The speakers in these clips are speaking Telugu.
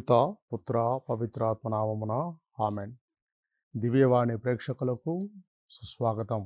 పితా పుత్ర పవిత్రాత్మ నామమున ఆమెన్. దివ్యవాణి ప్రేక్షకులకు సుస్వాగతం.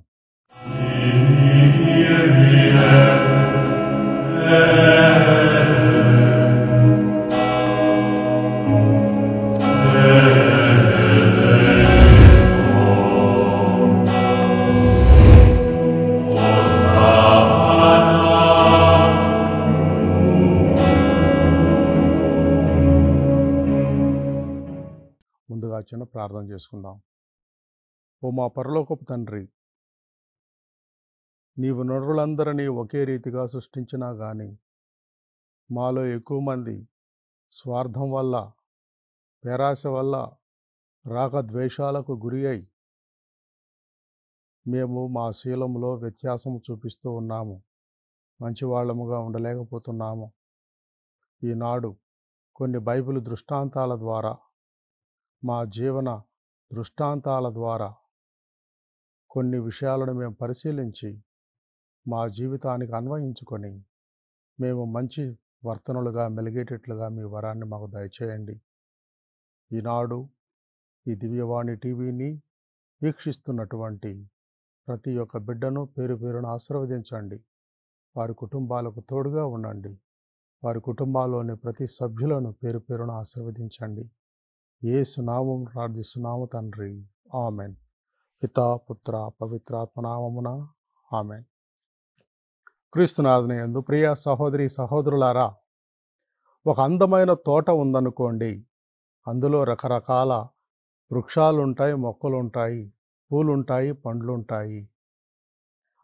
ముందుగా చిన్న ప్రార్థన చేసుకుందాం. ఓ మా పరలోకపు తండ్రి, నీవు నరులందరినీ ఒకే రీతిగా సృష్టించినా కానీ మాలో ఎక్కువ మంది స్వార్థం వల్ల, పేరాశ వల్ల, రాగద్వేషాలకు గురి అయి మేము మా శీలంలో వ్యత్యాసం చూపిస్తూ ఉన్నాము. మంచివాళ్ళముగా ఉండలేకపోతున్నాము. ఈనాడు కొన్ని బైబిల్ దృష్టాంతాల ద్వారా, మా జీవన దృష్టాంతాల ద్వారా కొన్ని విషయాలను మేము పరిశీలించి మా జీవితానికి అన్వయించుకొని మేము మంచి వర్తనులుగా మెలిగేటట్లుగా మీ వరాన్ని మాకు దయచేయండి. ఈనాడు ఈ దివ్యవాణి టీవీని వీక్షిస్తున్నటువంటి ప్రతి ఒక్క బిడ్డను పేరు పేరును ఆశీర్వదించండి. వారి కుటుంబాలకు తోడుగా ఉండండి. వారి కుటుంబాల్లోని ప్రతి సభ్యులను పేరు పేరును ఆశీర్వదించండి. యేసు నామం ప్రార్థిస్తున్నాము తండ్రి, ఆమెన్. పితా పుత్ర పవిత్రాత్మ నామమున ఆమెన్. క్రీస్తునాథుని యందు ప్రియ సహోదరి సహోదరులారా, ఒక అందమైన తోట ఉందనుకోండి. అందులో రకరకాల వృక్షాలుంటాయి, మొక్కలుంటాయి, పూలుంటాయి, పండ్లుంటాయి.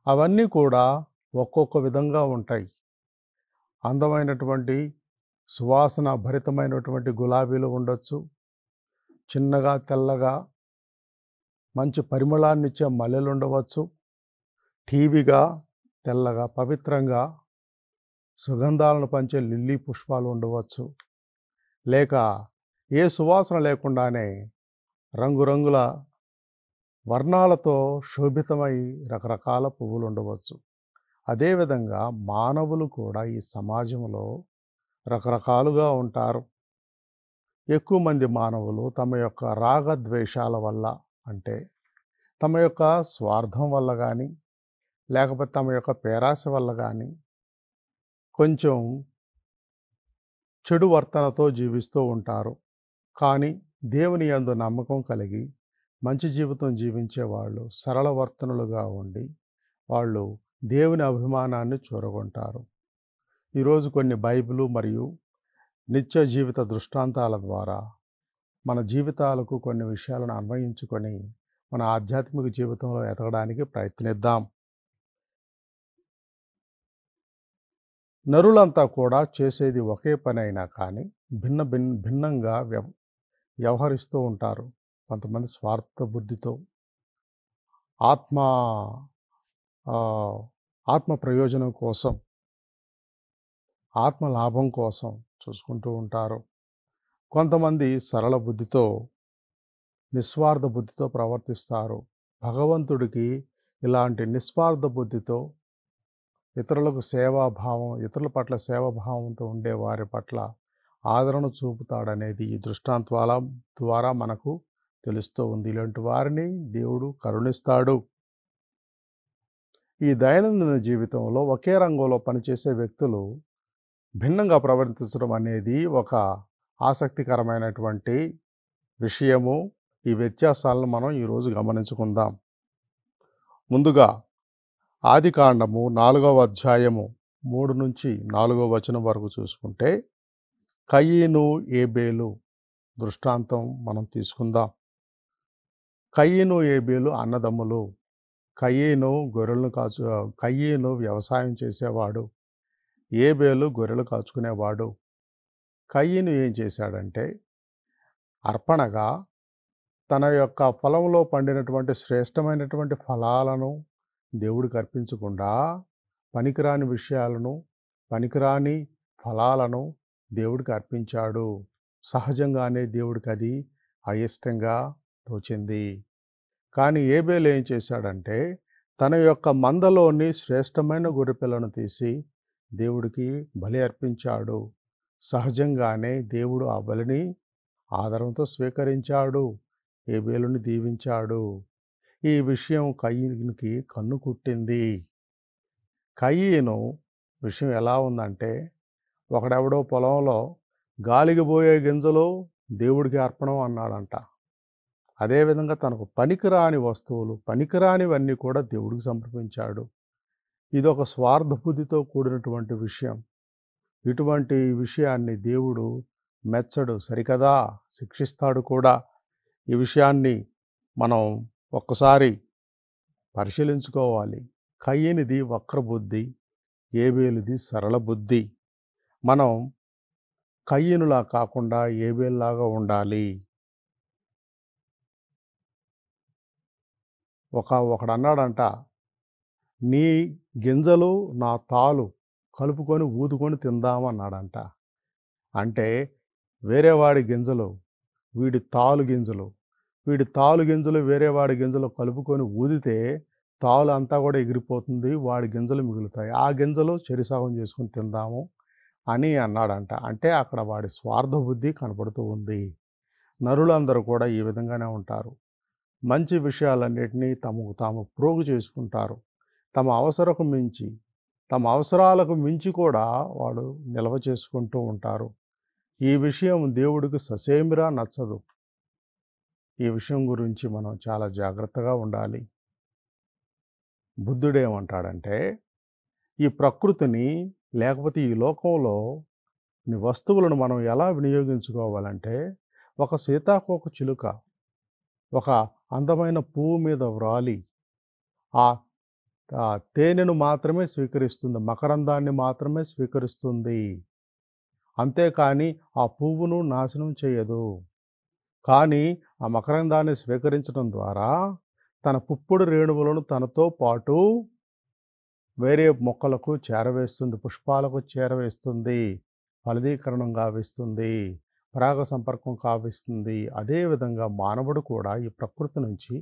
అవన్నీ కూడా ఒక్కొక్క విధంగా ఉంటాయి. అందమైనటువంటి సువాసన భరితమైనటువంటి గులాబీలు ఉండొచ్చు. చిన్నగా తెల్లగా మంచి పరిమళాన్నిచ్చే మల్లెలు ఉండవచ్చు. టీవీగా తెల్లగా పవిత్రంగా సుగంధాలను పంచే లిల్లీ పుష్పాలు ఉండవచ్చు. లేక ఏ సువాసన లేకుండానే రంగురంగుల వర్ణాలతో శోభితమై రకరకాల పువ్వులు ఉండవచ్చు. అదేవిధంగా మానవులు కూడా ఈ సమాజంలో రకరకాలుగా ఉంటారు. ఎక్కువ మంది మానవులు తమ యొక్క రాగద్వేషాల వల్ల, అంటే తమ యొక్క స్వార్థం వల్ల కానీ, లేకపోతే తమ యొక్క పేరాశ వల్ల కానీ కొంచెం చెడు వర్తనతో జీవిస్తూ ఉంటారు. కానీ దేవుని యందు నమ్మకం కలిగి మంచి జీవితం జీవించేవాళ్ళు సరళ వర్తనులుగా ఉండి వాళ్ళు దేవుని అభిమానాన్ని చూరగొంటారు. ఈరోజు కొన్ని బైబిలు మరియు నిత్య జీవిత దృష్టాంతాల ద్వారా మన జీవితాలకు కొన్ని విషయాలను అన్వయించుకొని మన ఆధ్యాత్మిక జీవితంలో ఎదగడానికి ప్రయత్నిద్దాం. నరులంతా కూడా చేసేది ఒకే పని అయినా కానీ భిన్నంగా వ్యవహరిస్తూ ఉంటారు. కొంతమంది స్వార్థ బుద్ధితో ఆత్మ ప్రయోజనం కోసం, ఆత్మ లాభం కోసం చూసుకుంటూ ఉంటారు. కొంతమంది సరళ బుద్ధితో, నిస్వార్థ బుద్ధితో ప్రవర్తిస్తారు. భగవంతుడికి ఇలాంటి నిస్వార్థ బుద్ధితో ఇతరులకు సేవాభావం, ఇతరుల పట్ల సేవాభావంతో ఉండే వారి పట్ల ఆదరణ చూపుతాడనేది ఈ దృష్టాంతాల ద్వారా మనకు తెలుస్తూ ఉంది. ఇలాంటి వారిని దేవుడు కరుణిస్తాడు. ఈ దైనందిన జీవితంలో ఒకే రంగంలో పనిచేసే వ్యక్తులు భిన్నంగా ప్రవర్తించడం అనేది ఒక ఆసక్తికరమైనటువంటి విషయము. ఈ వ్యత్యాసాలను మనం ఈరోజు గమనించుకుందాం. ముందుగా ఆదికాండము 4వ అధ్యాయము 3 నుంచి 4వ వచనం వరకు చూసుకుంటే కయీను ఏబేలు దృష్టాంతం మనం తీసుకుందాం. కయీను ఏబేలు అన్నదమ్ములు. కయీను వ్యవసాయం చేసేవాడు, ఏబేలు గొర్రెలు కాచుకునేవాడు. కయీను ఏం చేశాడంటే అర్పణగా తన యొక్క పొలంలో పండినటువంటి శ్రేష్టమైనటువంటి ఫలాలను దేవుడికి అర్పించకుండా పనికిరాని విషయాలను, పనికిరాని ఫలాలను దేవుడికి అర్పించాడు. సహజంగానే దేవుడికి అది అయిష్టంగా తోచింది. కానీ ఏబేలు ఏం చేశాడంటే తన యొక్క మందలోని శ్రేష్టమైన గొర్రెపిల్లను తీసి దేవుడికి బలి అర్పించాడు. సహజంగానే దేవుడు ఆ బలిని ఆదరంతో స్వీకరించాడు. హేబెలుని దీవించాడు. ఈ విషయం కయీనుకి కన్ను కుట్టింది. కయీను విషయం ఎలా ఉందంటే, ఒకడెవడో పొలంలో గాలికి పోయే గింజలు దేవుడికి అర్పణం అన్నాడంట. అదేవిధంగా తనకు పనికిరాని వస్తువులు, పనికిరానివన్నీ కూడా దేవుడికి సమర్పించాడు. ఇదొక స్వార్థ బుద్ధితో కూడినటువంటి విషయం. ఇటువంటి విషయాన్ని దేవుడు మెచ్చడు, సరికదా, శిక్షిస్తాడు కూడా. ఈ విషయాన్ని మనం ఒక్కసారి పరిశీలించుకోవాలి. కయీనుది వక్రబుద్ధి, హేబెలుది సరళ బుద్ధి. మనం కయీనులా కాకుండా హేబెలులాగా ఉండాలి. ఒకడన్నాడంట, నీ గింజలు నా తాలు కలుపుకొని ఊదుకొని తిందామన్నాడంట. అంటే వేరేవాడి గింజలు వీడి తాలు గింజలు, వీడి తాలు గింజలు వేరేవాడి గింజలు కలుపుకొని ఊదితే తాలు అంతా కూడా ఎగిరిపోతుంది, వాడి గింజలు మిగులుతాయి. ఆ గింజలు చెరిసగం చేసుకొని తిందాము అని అన్నాడంట. అంటే అక్కడ వాడి స్వార్థ బుద్ధి కనపడుతూ ఉంది. నరులందరూ కూడా ఈ విధంగానే ఉంటారు. మంచి విషయాలన్నిటినీ తమకు తాము ప్రోగు చేసుకుంటారు. తమ అవసరాలకు మించి కూడా వాడు నిల్వ చేసుకుంటూ ఉంటారు. ఈ విషయం దేవుడికి ససేమిరా నచ్చదు. ఈ విషయం గురించి మనం చాలా జాగ్రత్తగా ఉండాలి. బుద్ధుడేమంటాడంటే, ఈ ప్రకృతిని లేకపోతే ఈ లోకంలో వస్తువులను మనం ఎలా వినియోగించుకోవాలంటే, ఒక సీతాకోక చిలుక ఒక అందమైన పువ్వు మీద వ్రాలి ఆ తేనెను మాత్రమే స్వీకరిస్తుంది, మకరందాన్ని మాత్రమే స్వీకరిస్తుంది. అంతేకాని ఆ పువ్వును నాశనం చేయదు. కానీ ఆ మకరందాన్ని స్వీకరించడం ద్వారా తన పుప్పొడి రేణువులను తనతో పాటు వేరే మొక్కలకు చేరవేస్తుంది, పుష్పాలకు చేరవేస్తుంది, ఫలదీకరణం గావిస్తుంది, పరాగ సంపర్కం కావిస్తుంది. అదేవిధంగా మానవుడు కూడా ఈ ప్రకృతి నుంచి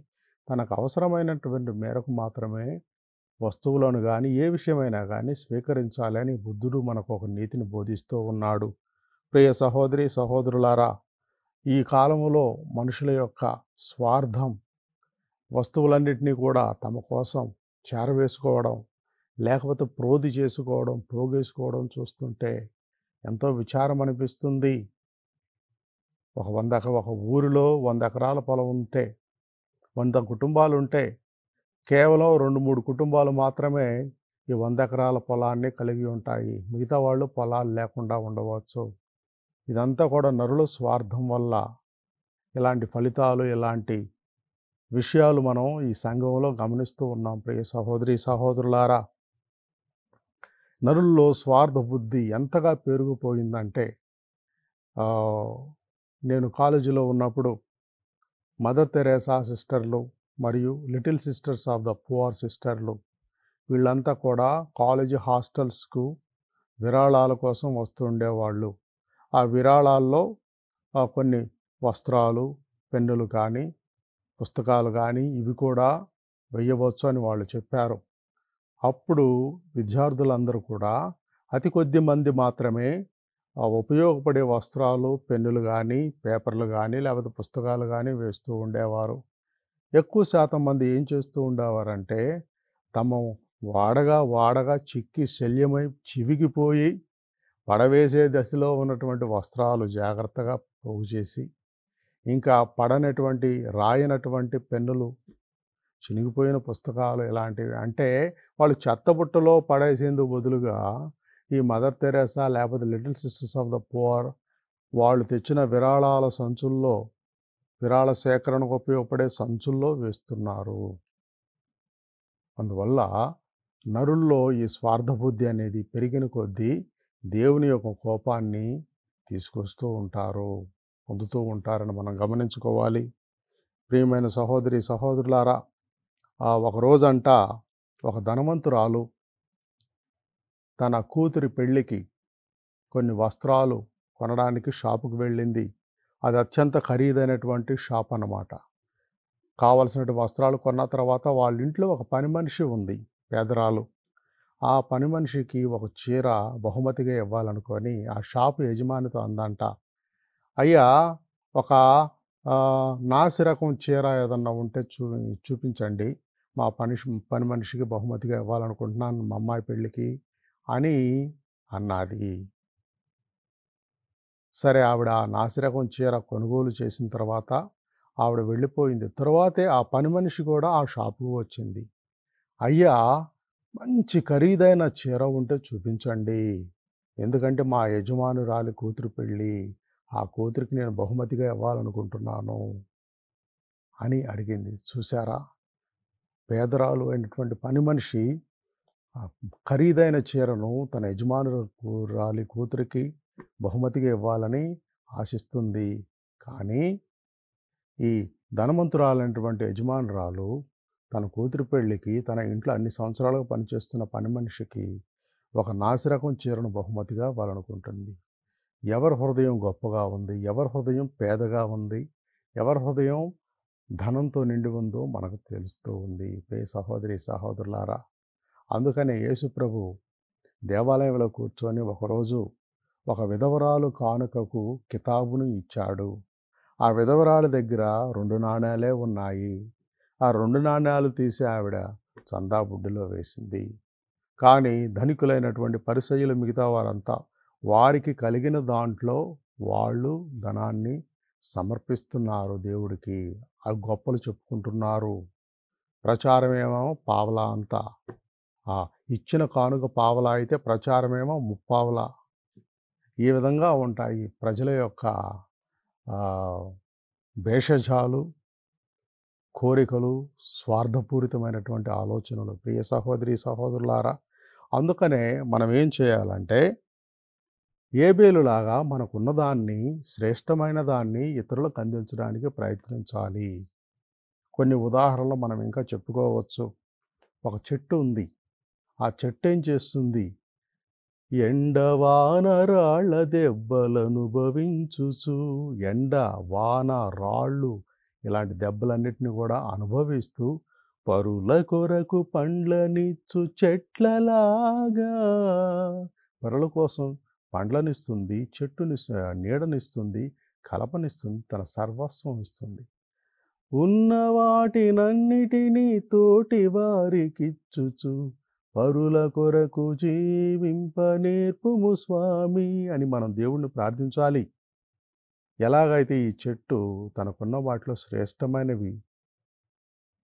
తనకు అవసరమైనటువంటి మేరకు మాత్రమే వస్తువులను కానీ ఏ విషయమైనా కానీ స్వీకరించాలని బుద్ధుడు మనకు ఒక నీతిని బోధిస్తూ ఉన్నాడు. ప్రియ సహోదరి సహోదరులారా, ఈ కాలంలో మనుషుల యొక్క స్వార్థం, వస్తువులన్నిటినీ కూడా తమ కోసం చేరవేసుకోవడం, లేకపోతే ప్రోది చేసుకోవడం, పోగేసుకోవడం చూస్తుంటే ఎంతో విచారం అనిపిస్తుంది. ఒక ఊరిలో 100 ఎకరాల పొలం ఉంటే, 100 కుటుంబాలుంటే, కేవలం 2, 3 కుటుంబాలు మాత్రమే ఈ 100 ఎకరాల పొలాన్ని కలిగి ఉంటాయి. మిగతా వాళ్ళు పొలాలు లేకుండా ఉండవచ్చు. ఇదంతా కూడా నరుల స్వార్థం వల్ల ఇలాంటి ఫలితాలు, ఇలాంటి విషయాలు మనం ఈ సంఘంలో గమనిస్తూ ఉన్నాం. ప్రియ సహోదరి సహోదరులారా, నరుల్లో స్వార్థ బుద్ధి ఎంతగా పెరిగిపోయిందంటే, నేను కాలేజీలో ఉన్నప్పుడు మదర్ తెరేసా సిస్టర్లు మరియు little sisters of the poor సిస్టర్లు వీళ్ళంతా కూడా కాలేజీ హాస్టల్స్కు విరాళాల కోసం వస్తూ ఉండేవాళ్ళు. ఆ విరాళాల్లో కొన్ని వస్త్రాలు, పెన్నులు కానీ, పుస్తకాలు కానీ ఇవి కూడా వెయ్యవచ్చు అని వాళ్ళు చెప్పారు. అప్పుడు విద్యార్థులందరూ కూడా అతి కొద్ది మంది మాత్రమే ఉపయోగపడే వస్త్రాలు, పెన్నులు కానీ, పేపర్లు కానీ, లేకపోతే పుస్తకాలు కానీ వేస్తూ ఉండేవారు. ఎక్కువ శాతం మంది ఏం చేస్తూ ఉండేవారంటే, తమ వాడగా చిక్కి శల్యమై చివికిపోయి పడవేసే దశలో ఉన్నటువంటి వస్త్రాలు జాగ్రత్తగా పోగు చేసి, ఇంకా పడనటువంటి, రాయనటువంటి పెన్నులు, చినిగిపోయిన పుస్తకాలు ఇలాంటివి అంటే వాళ్ళు చెత్తబుట్టలో పడేసేందుకు బదులుగా ఈ మదర్ తెరేసా లేకపోతే little sisters of the poor వాళ్ళు తెచ్చిన విరాళాల సంచుల్లో, విరాళ సేకరణకు ఉపయోగపడే సంచుల్లో వేస్తున్నారు. అందువల్ల నరుల్లో ఈ స్వార్థ బుద్ధి అనేది పెరిగిన కొద్దీ దేవుని యొక్క కోపాన్ని తీసుకొస్తూ ఉంటారు, పొందుతూ ఉంటారని మనం గమనించుకోవాలి. ప్రియమైన సహోదరి సహోదరులారా, ఒకరోజంట ఒక ధనవంతురాలు తన కూతురి పెళ్ళికి కొన్ని వస్త్రాలు కొనడానికి షాపుకు వెళ్ళింది. అది అత్యంత ఖరీదైనటువంటి షాప్ అన్నమాట. కావలసినటువంటి వస్త్రాలు కొన్న తర్వాత వాళ్ళ ఇంట్లో ఒక పని మనిషి ఉంది, పేదరాలు. ఆ పని మనిషికి ఒక చీర బహుమతిగా ఇవ్వాలనుకొని ఆ షాపు యజమానితో అందంట, అయ్యా, ఒక నాసిరకం చీర ఏదన్నా ఉంటే చూపించండి. మా పని మనిషికి బహుమతిగా ఇవ్వాలనుకుంటున్నాను మా అమ్మాయి పెళ్ళికి అని అన్నది. సరే ఆవిడ ఆ నాసిరకం చీర కొనుగోలు చేసిన తర్వాత ఆవిడ వెళ్ళిపోయింది. తరువాతే ఆ పని మనిషి కూడా ఆ షాపుకి వచ్చింది. అయ్యా! మంచి ఖరీదైన చీర ఉంటే చూపించండి. ఎందుకంటే మా యజమానురాలి కూతురు పెళ్ళి. ఆ కూతురికి నేను బహుమతిగా ఇవ్వాలనుకుంటున్నాను అని అడిగింది. చూసారా? పేదరాలు అయినటువంటి పని మనిషి ఖరీదైన చీరను తన యజమానురాలి కూతురికి బహుమతిగా ఇవ్వాలని ఆశిస్తుంది. కానీ ఈ ధనవంతురాలైనటువంటి యజమానురాలు తన కూతురి పెళ్ళికి తన ఇంట్లో అన్ని సంవత్సరాలుగా పనిచేస్తున్న పని మనిషికి ఒక నాసిరకం చీరను బహుమతిగా ఇవ్వాలనుకుంటుంది. ఎవరి హృదయం గొప్పగా ఉంది, ఎవరి హృదయం పేదగా ఉంది, ఎవరి హృదయం ధనంతో నిండి ఉందో మనకు తెలుస్తూ ఉంది. ప్రియ సహోదరి సహోదరులారా, అందుకనే యేసుప్రభు దేవాలయంలో కూర్చొని ఒకరోజు ఒక విధవరాలు కానుకకు కితాబును ఇచ్చాడు. ఆ విధవరాలి దగ్గర 2 నాణేలే ఉన్నాయి. ఆ 2 నాణేలు తీసి ఆవిడ చందా బుడ్డిలో వేసింది. కానీ ధనికులైనటువంటి పరిసయ్యులు మిగతా వారంతా వారికి కలిగిన దాంట్లో వాళ్ళు ధనాన్ని సమర్పిస్తున్నారు దేవుడికి. ఆ గొప్పలు చెప్పుకుంటున్నారు. ప్రచారమేమో పావలా అంతా. ఇచ్చిన కానుక పావలా అయితే ప్రచారమేమో ముప్పావలా. ఈ విధంగా ఉంటాయి ప్రజల యొక్క భేషజాలు, కోరికలు, స్వార్థపూరితమైనటువంటి ఆలోచనలు. ప్రియ సహోదరి సహోదరులారా, అందుకనే మనం ఏం చేయాలంటే ఏబేలులాగా మనకున్న దాన్ని, శ్రేష్టమైన దాన్ని ఇతరులకు అందించడానికి ప్రయత్నించాలి. కొన్ని ఉదాహరణలు మనం ఇంకా చెప్పుకోవచ్చు. ఒక చెట్టు ఉంది. ఆ చెట్టు ఏం చేస్తుంది? ఎండ వాన రాళ్ళ దెబ్బలనుభవించుచు, ఎండ వాన రాళ్ళు ఇలాంటి దెబ్బలన్నిటిని కూడా అనుభవిస్తూ పరుల కొరకు పండ్లనిచ్చు చెట్లలాగా, పరుల కోసం పండ్లనిస్తుంది, చెట్టుని నీడనిస్తుంది, కలపనిస్తుంది, తన సర్వస్వం ఇస్తుంది. ఉన్న వాటినన్నిటినీ తోటి వారికిచ్చుచు పరుల కొరకు జీవింప నేర్పుము స్వామి అని మనం దేవుణ్ణి ప్రార్థించాలి. ఎలాగైతే ఈ చెట్టు తనకున్న వాటిలో శ్రేష్టమైనవి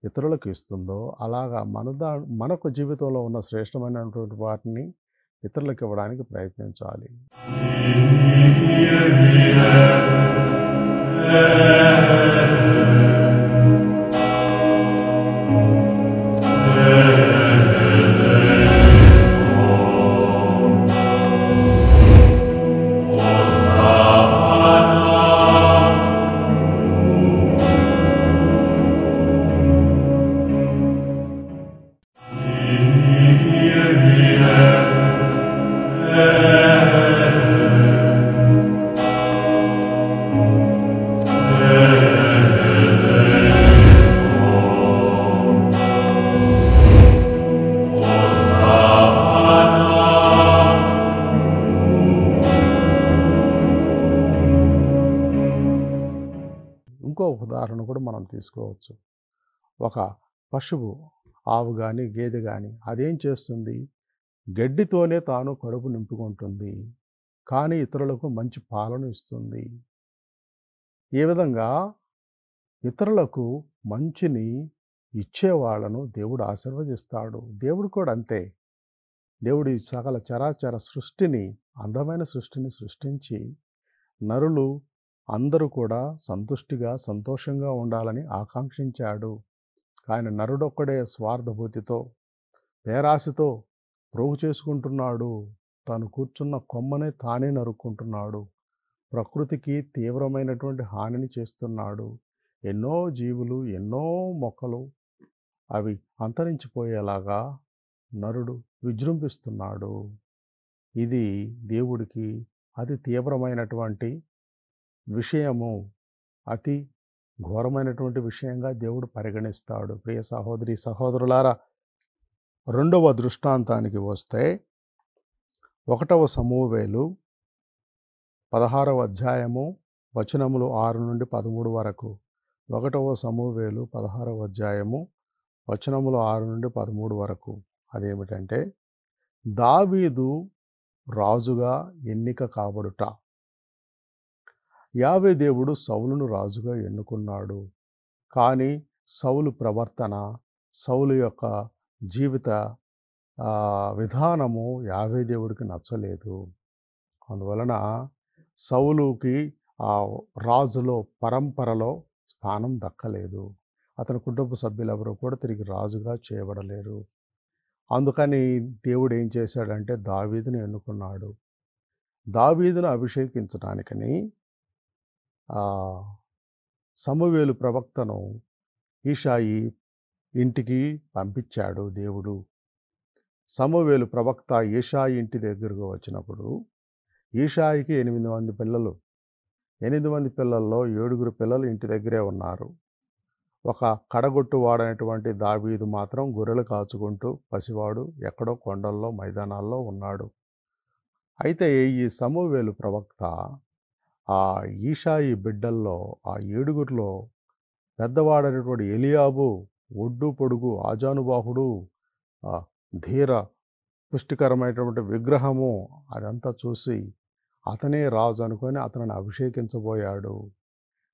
ఇతరులకు ఇస్తుందో, అలాగా మనకు జీవితంలో ఉన్న శ్రేష్టమైనటువంటి వాటిని ఇతరులకు ఇవ్వడానికి ప్రయత్నించాలి. ఇంకో ఉదాహరణ కూడా మనం తీసుకోవచ్చు. ఒక పశువు, ఆవు కానీ గేదె కానీ అదేం చేస్తుంది? గడ్డితోనే తాను కడుపు నింపుకుంటుంది, కానీ ఇతరులకు మంచి పాలను ఇస్తుంది. ఈ విధంగా ఇతరులకు మంచిని ఇచ్చేవాళ్లను దేవుడు ఆశీర్వదిస్తాడు. దేవుడు కూడా అంతే. దేవుడి సకల చరాచర సృష్టిని, అందమైన సృష్టిని సృష్టించి నరులు అందరూ కూడా సంతుష్టిగా సంతోషంగా ఉండాలని ఆకాంక్షించాడు. కానీ నరుడొక్కడే స్వార్థబుద్ధితో, పేరాశతో ప్రోగు చేసుకుంటున్నాడు. తాను కూర్చున్న కొమ్మనే తానే నరుక్కుంటున్నాడు. ప్రకృతికి తీవ్రమైనటువంటి హానిని చేస్తున్నాడు. ఎన్నో జీవులు, ఎన్నో మొక్కలు అవి అంతరించిపోయేలాగా నరుడు విజృంభిస్తున్నాడు. ఇది దేవుడికి అతి తీవ్రమైనటువంటి విషయము, అతి ఘోరమైనటువంటి విషయంగా దేవుడు పరిగణిస్తాడు. ప్రియ సహోదరి సహోదరులారా, రెండవ దృష్టాంతానికి వస్తే 1వ సమూయేలు 16వ అధ్యాయము వచనములు 6-13 వరకు. 1 సమూయేలు 16వ అధ్యాయము వచనములు 6-13 వరకు. అదేమిటంటే, దావీదు రాజుగా ఎన్నిక కాబడుట. యావే దేవుడు సౌలును రాజుగా ఎన్నుకున్నాడు. కానీ సౌలు ప్రవర్తన, సౌలు యొక్క జీవిత విధానము యావే దేవుడికి నచ్చలేదు. అందువలన సౌలుకి ఆ రాజులో పరంపరలో స్థానం దక్కలేదు. అతని కుటుంబ సభ్యులెవరూ కూడా తిరిగి రాజుగా చేయబడలేరు. అందుకని దేవుడు ఏం చేశాడంటే దావీదును ఎన్నుకున్నాడు. దావీదును అభిషేకించడానికని సమూయేలు ప్రవక్తను ఈషాయి ఇంటికి పంపించాడు దేవుడు. సమూయేలు ప్రవక్త ఈషాయి ఇంటి దగ్గరకు వచ్చినప్పుడు ఈషాయికి 8 మంది పిల్లలు. 8 మంది పిల్లల్లో 7 పిల్లలు ఇంటి దగ్గరే ఉన్నారు. ఒక కడగొట్టువాడైనటువంటి దావీదు మాత్రం గొర్రెలు కాచుకుంటూ పసివాడు ఎక్కడో కొండల్లో మైదానాల్లో ఉన్నాడు. అయితే ఈ సమూయేలు ప్రవక్త ఆ ఈషాయి బిడ్డల్లో ఆ 7 పెద్దవాడైనటువంటి ఎలియాబు ఒడ్డు పొడుగు ఆజానుబాహుడు, ధీర పుష్టికరమైనటువంటి విగ్రహము అదంతా చూసి అతనే రాజు అనుకొని అతనిని అభిషేకించబోయాడు.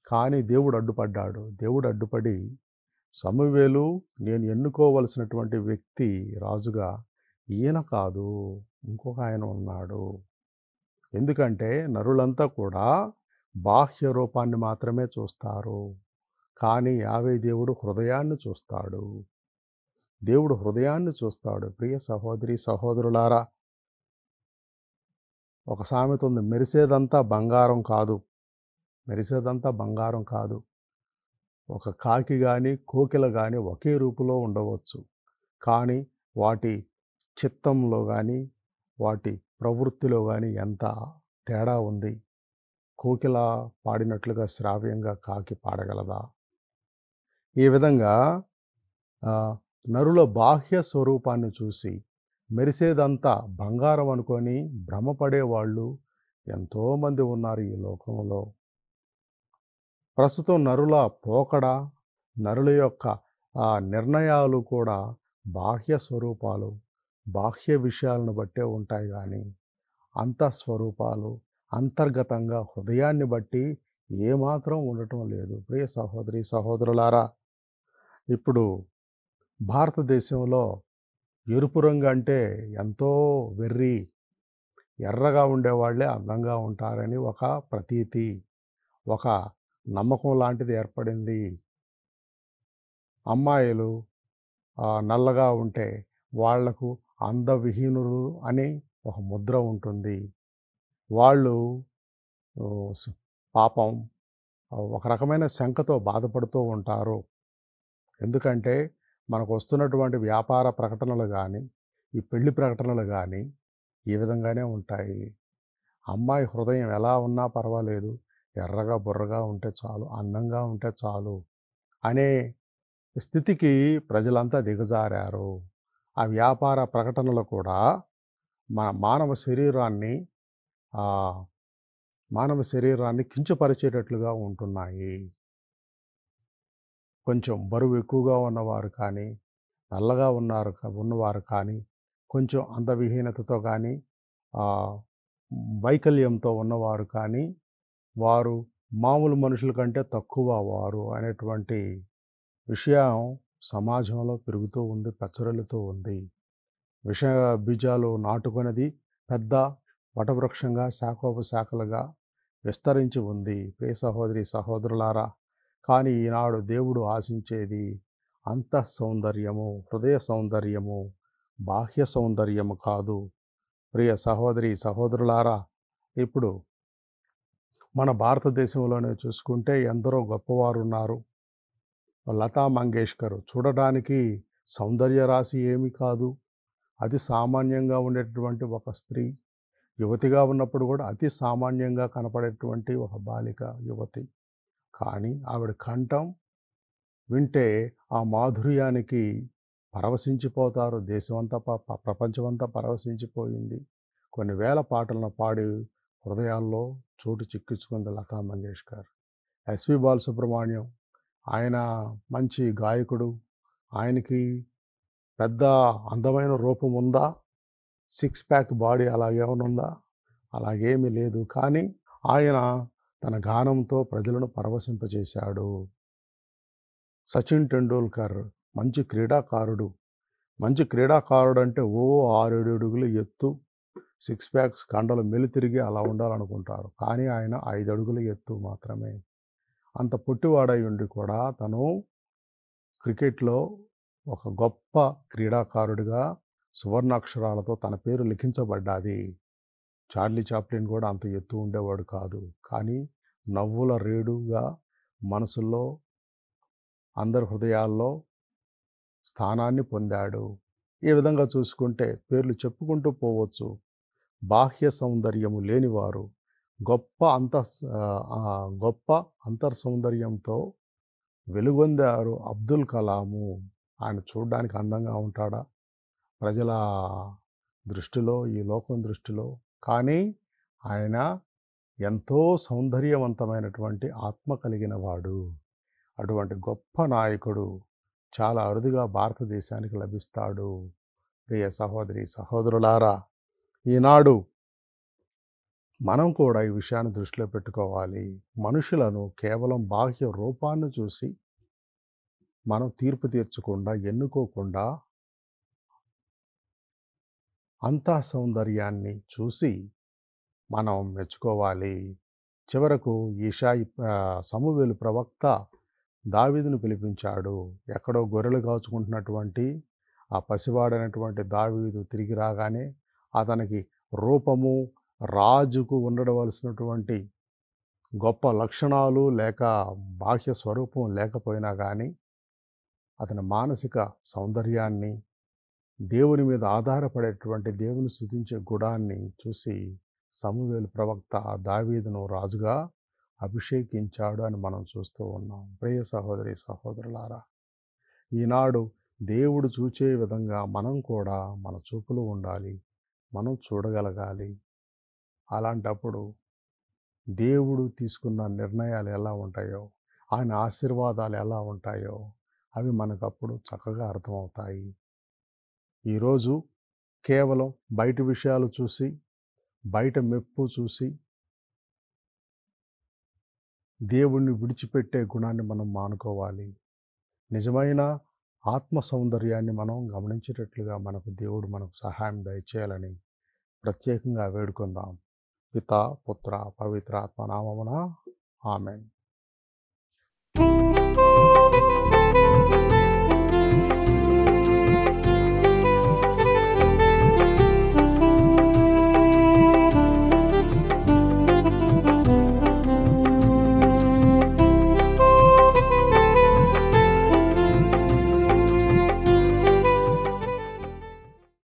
కానీ దేవుడు అడ్డుపడ్డాడు. దేవుడు అడ్డుపడి, సమూయేలు, నేను ఎన్నుకోవలసినటువంటి వ్యక్తి రాజుగా ఈయన కాదు, ఇంకొక ఆయన ఉన్నాడు. ఎందుకంటే నరులంతా కూడా బాహ్య రూపాన్ని మాత్రమే చూస్తారు. కానీ యావే దేవుడు హృదయాన్ని చూస్తాడు. దేవుడు హృదయాన్ని చూస్తాడు. ప్రియ సహోదరి సహోదరులారా, ఒక సామెత ఉంది, మెరిసేదంతా బంగారం కాదు. మెరిసేదంతా బంగారం కాదు. ఒక కాకి కానీ కోకిల కానీ ఒకే రూపులో ఉండవచ్చు. కానీ వాటి చిత్తంలో కానీ వాటి ప్రవృత్తిలో కానీ ఎంత తేడా ఉంది. కోకిల పాడినట్లుగా శ్రావ్యంగా కాకి పాడగలదా? ఈ విధంగా నరుల బాహ్య స్వరూపాన్ని చూసి మెరిసేదంతా బంగారం అనుకొని భ్రమపడేవాళ్ళు ఎంతోమంది ఉన్నారు ఈ లోకంలో. ప్రస్తుతం నరుల పోకడ, నరుల యొక్క నిర్ణయాలు కూడా బాహ్య స్వరూపాలు, బాహ్య విషయాలను బట్టే ఉంటాయి. కానీ అంతఃస్వరూపాలు అంతర్గతంగా హృదయాన్ని బట్టి ఏమాత్రం ఉండటం లేదు. ప్రియ సహోదరి సహోదరులారా, ఇప్పుడు భారతదేశంలో ఎరుపు రంగు అంటే ఎంతో వెర్రి, ఎర్రగా ఉండేవాళ్లే అందంగా ఉంటారని ఒక ప్రతీతి, ఒక నమ్మకం లాంటిది ఏర్పడింది. అమ్మాయిలు నల్లగా ఉంటే వాళ్లకు అందవిహీనులు అని ఒక ముద్ర ఉంటుంది. వాళ్ళు పాపం ఒక రకమైన శంకతో బాధపడుతూ ఉంటారు. ఎందుకంటే మనకు వస్తున్నటువంటి వ్యాపార ప్రకటనలు కానీ, ఈ పెళ్లి ప్రకటనలు కానీ ఈ విధంగానే ఉంటాయి. అమ్మాయి హృదయం ఎలా ఉన్నా పర్వాలేదు, ఎర్రగా బుర్రగా ఉంటే చాలు, అందంగా ఉంటే చాలు అనే స్థితికి ప్రజలంతా దిగజారారు. ఆ వ్యాపార ప్రకటనలు కూడా మానవ శరీరాన్ని కించపరిచేటట్లుగా ఉంటున్నాయి. కొంచెం బరువు ఎక్కువగా ఉన్నవారు కానీ, నల్లగా ఉన్నవారు కానీ, కొంచెం అందవిహీనతతో కానీ, వైకల్యంతో ఉన్నవారు కానీ, వారు మామూలు మనుషుల కంటే తక్కువ వారు అనేటువంటి విషయం సమాజంలో పెరుగుతూ ఉంది, ప్రచురలుతూ ఉంది. విష బీజాలు నాటుకున్నది పెద్ద వటవృక్షంగా శాఖోపశాఖలుగా విస్తరించి ఉంది. ప్రియ సహోదరి సహోదరులారా, కానీ ఈనాడు దేవుడు ఆశించేది అంతఃసౌందర్యము, హృదయ సౌందర్యము, బాహ్య సౌందర్యము కాదు. ప్రియ సహోదరి సహోదరులారా, ఇప్పుడు మన భారతదేశంలోనే చూసుకుంటే ఎందరో గొప్పవారు ఉన్నారు. లతా మంగేష్కర్ చూడడానికి సౌందర్య రాశి ఏమీ కాదు. అతి సామాన్యంగా ఉండేటటువంటి ఒక స్త్రీ, యువతిగా ఉన్నప్పుడు కూడా అతి సామాన్యంగా కనపడేటువంటి ఒక బాలిక యువతి. కానీ ఆవిడ కంఠం వింటే ఆ మాధుర్యానికి పరవశించిపోతారు. దేశమంతా ప్రపంచమంతా పరవశించిపోయింది. కొన్ని వేల పాటలను పాడి హృదయాల్లో చోటు చిక్కించుకుంది లతా మంగేష్కర్. ఎస్పి బాలసుబ్రహ్మణ్యం ఆయన మంచి గాయకుడు. ఆయనకి పెద్ద అందమైన రూపం ఉందా? సిక్స్ ప్యాక్ బాడీ అలాగేమైనా ఉందా? అలాగేమీ లేదు. కానీ ఆయన తన గానంతో ప్రజలను పరవశింపజేశాడు. సచిన్ టెండూల్కర్ మంచి క్రీడాకారుడు. మంచి క్రీడాకారుడు అంటే 6, 7 అడుగులు ఎత్తు, సిక్స్ ప్యాక్స్, కండలు మెలితిరిగి అలా ఉండాలనుకుంటారు. కానీ ఆయన 5 అడుగుల ఎత్తు మాత్రమే. అంత పొట్టివాడై ఉండి కూడా తను క్రికెట్‌లో ఒక గొప్ప క్రీడాకారుడిగా సువర్ణాక్షరాలతో తన పేరు లిఖించబడ్డాది. చార్లీ చాప్లిన్ కూడా అంత ఎత్తు ఉండేవాడు కాదు. కానీ నవ్వుల రేడుగా మనసుల్లో, అందరి హృదయాల్లో స్థానాన్ని పొందాడు. ఈ విధంగా చూసుకుంటే పేర్లు చెప్పుకుంటూ పోవచ్చు. బాహ్య సౌందర్యము లేనివారు గొప్ప అంతర్ సౌందర్యంతో వెలుగొందారు అబ్దుల్ కలాము. ఆయన చూడ్డానికి అందంగా ఉంటాడా ప్రజల దృష్టిలో, ఈ లోకం దృష్టిలో? కానీ ఆయన ఎంతో సౌందర్యవంతమైనటువంటి ఆత్మ కలిగిన వాడు. అటువంటి గొప్ప నాయకుడు చాలా అరుదుగా భారతదేశానికి లభిస్తాడు. ప్రియ సహోదరి సహోదరులారా, ఈనాడు మనం కూడా ఈ విషయాన్ని దృష్టిలో పెట్టుకోవాలి. మనుషులను కేవలం బాహ్య రూపాన్ని చూసి మనం తీర్పు తీర్చకుండా, ఎన్నుకోకుండా అంతా సౌందర్యాన్ని చూసి మనం మెచ్చుకోవాలి. చివరకు సమూయేలు ప్రవక్త దావీదును పిలిపించాడు. ఎక్కడో గొర్రెలు కాచుకుంటున్నటువంటి ఆ పసివాడైనటువంటి దావీదు తిరిగి రాగానే అతనికి రూపము, రాజుకు ఉండవలసినటువంటి గొప్ప లక్షణాలు లేక బాహ్య స్వరూపం లేకపోయినా కానీ అతని మానసిక సౌందర్యాన్ని, దేవుని మీద ఆధారపడేటువంటి దేవుని స్తుతించే గుణాన్ని చూసి సమూయేలు ప్రవక్త దావీదును రాజుగా అభిషేకించాడు అని మనం చూస్తూ ఉన్నాం. ప్రియ సహోదరి సహోదరులారా, ఈనాడు దేవుడు చూచే విధంగా మనం కూడా మన చూపులు ఉండాలి. మనం చూడగలగాలి. అలాంటప్పుడు దేవుడు తీసుకున్న నిర్ణయాలు ఎలా ఉంటాయో, ఆయన ఆశీర్వాదాలు ఎలా ఉంటాయో అవి మనకప్పుడు చక్కగా అర్థమవుతాయి. ఈరోజు కేవలం బయట విషయాలు చూసి, బయట మెప్పు చూసి దేవుణ్ణి విడిచిపెట్టే గుణాన్ని మనం మానుకోవాలి. నిజమైన ఆత్మ సౌందర్యాన్ని మనం గమనించేటట్లుగా దేవుడు సహాయం దయచేయాలని ప్రత్యేకంగా వేడుకుందాం. పితా, పుత్ర, పవిత్రాత్మ నామమున ఆమేన్.